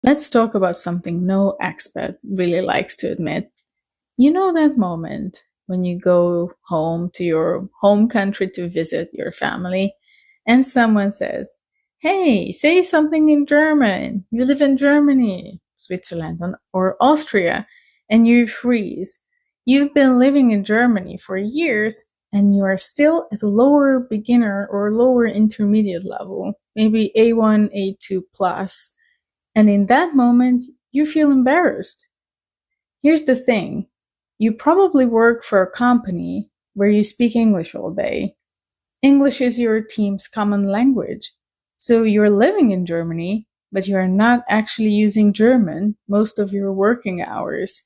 Let's talk about something no expat really likes to admit. You know that moment when you go home to your home country to visit your family and someone says, "Hey, say something in German. You live in Germany, Switzerland, or Austria," and you freeze. You've been living in Germany for years and you are still at a lower beginner or lower intermediate level, maybe A1, A2 plus. And in that moment, you feel embarrassed. Here's the thing. You probably work for a company where you speak English all day. English is your team's common language. So you're living in Germany, but you are not actually using German most of your working hours.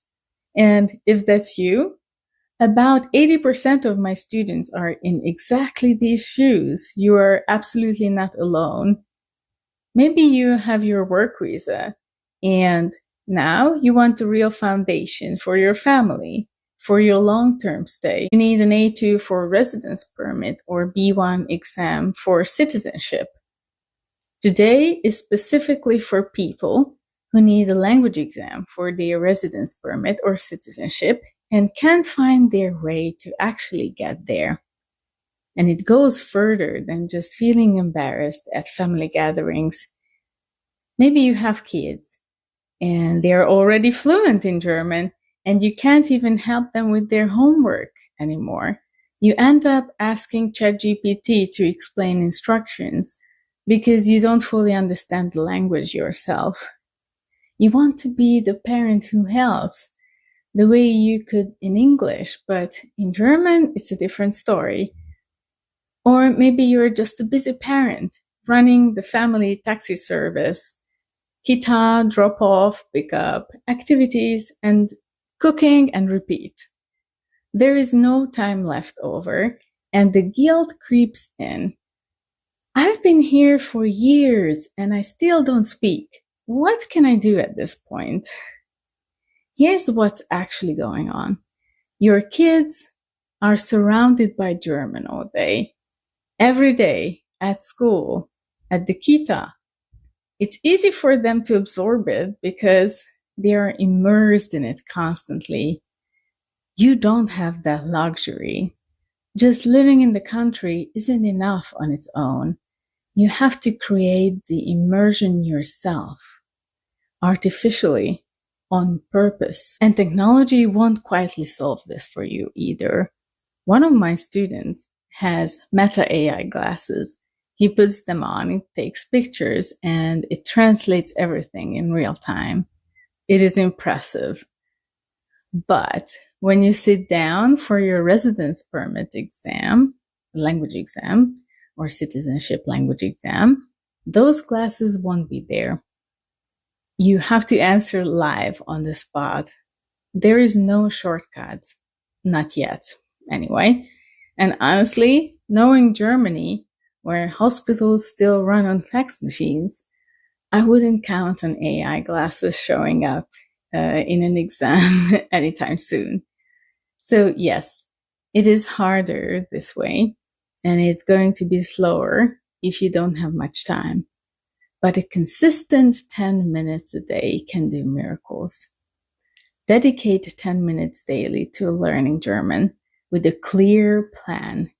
And if that's you, about 80% of my students are in exactly these shoes. You are absolutely not alone. Maybe you have your work visa and now you want a real foundation for your family, for your long-term stay. You need an A2 for residence permit or B1 exam for citizenship. Today is specifically for people who need a language exam for their residence permit or citizenship and can't find their way to actually get there. And it goes further than just feeling embarrassed at family gatherings. Maybe you have kids and they're already fluent in German and you can't even help them with their homework anymore. You end up asking ChatGPT to explain instructions because you don't fully understand the language yourself. You want to be the parent who helps the way you could in English, but in German, it's a different story. Or maybe you're just a busy parent running the family taxi service, kita, drop off, pick up, activities, and cooking and repeat. There is no time left over, and the guilt creeps in. I've been here for years and I still don't speak. What can I do at this point? Here's what's actually going on. Your kids are surrounded by German all day, every day, at school, at the kita. It's easy for them to absorb it because they are immersed in it constantly. You don't have that luxury. Just living in the country isn't enough on its own. You have to create the immersion yourself, artificially, on purpose. And technology won't quietly solve this for you either. One of my students has Meta AI glasses. He puts them on, it takes pictures, and it translates everything in real time. It is impressive. But when you sit down for your residence permit exam, language exam, or citizenship language exam, those glasses won't be there. You have to answer live on the spot. There is no shortcut. Not yet, anyway. And honestly, knowing Germany, where hospitals still run on fax machines, I wouldn't count on AI glasses showing up in an exam anytime soon. So yes, it is harder this way, and it's going to be slower if you don't have much time. But a consistent 10 minutes a day can do miracles. Dedicate 10 minutes daily to learning German with a clear plan.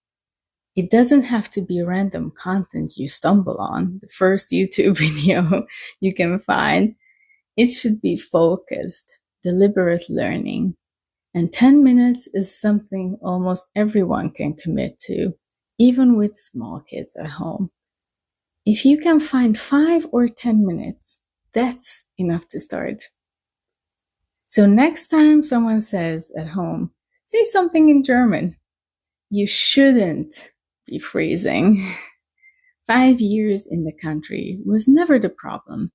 It doesn't have to be random content you stumble on, the first YouTube video you can find. It should be focused, deliberate learning. And 10 minutes is something almost everyone can commit to, even with small kids at home. If you can find 5 or 10 minutes, that's enough to start. So next time someone says at home, say something in German, you shouldn't be freezing. 5 years in the country was never the problem.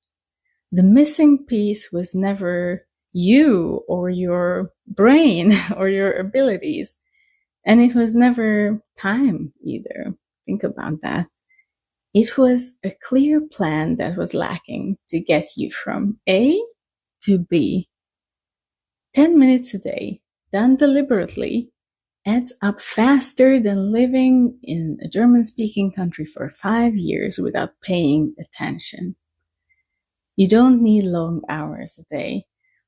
The missing piece was never you or your brain or your abilities. And it was never time either. Think about that. It was a clear plan that was lacking to get you from A to B. 10 minutes a day, done deliberately, adds up faster than living in a German-speaking country for 5 years without paying attention. You don't need long hours a day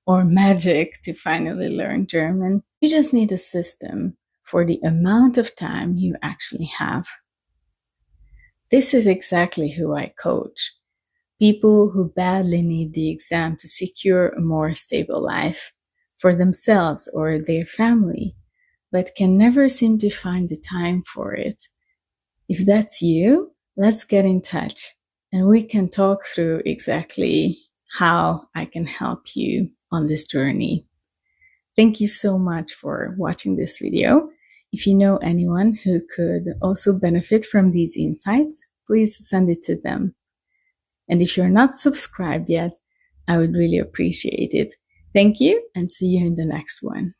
or magic to finally learn German. You just need a system for the amount of time you actually have. This is exactly who I coach. People who badly need the exam to secure a more stable life for themselves or their family, but can never seem to find the time for it. If that's you, let's get in touch and we can talk through exactly how I can help you on this journey. Thank you so much for watching this video. If you know anyone who could also benefit from these insights, please send it to them. And if you're not subscribed yet, I would really appreciate it. Thank you and see you in the next one.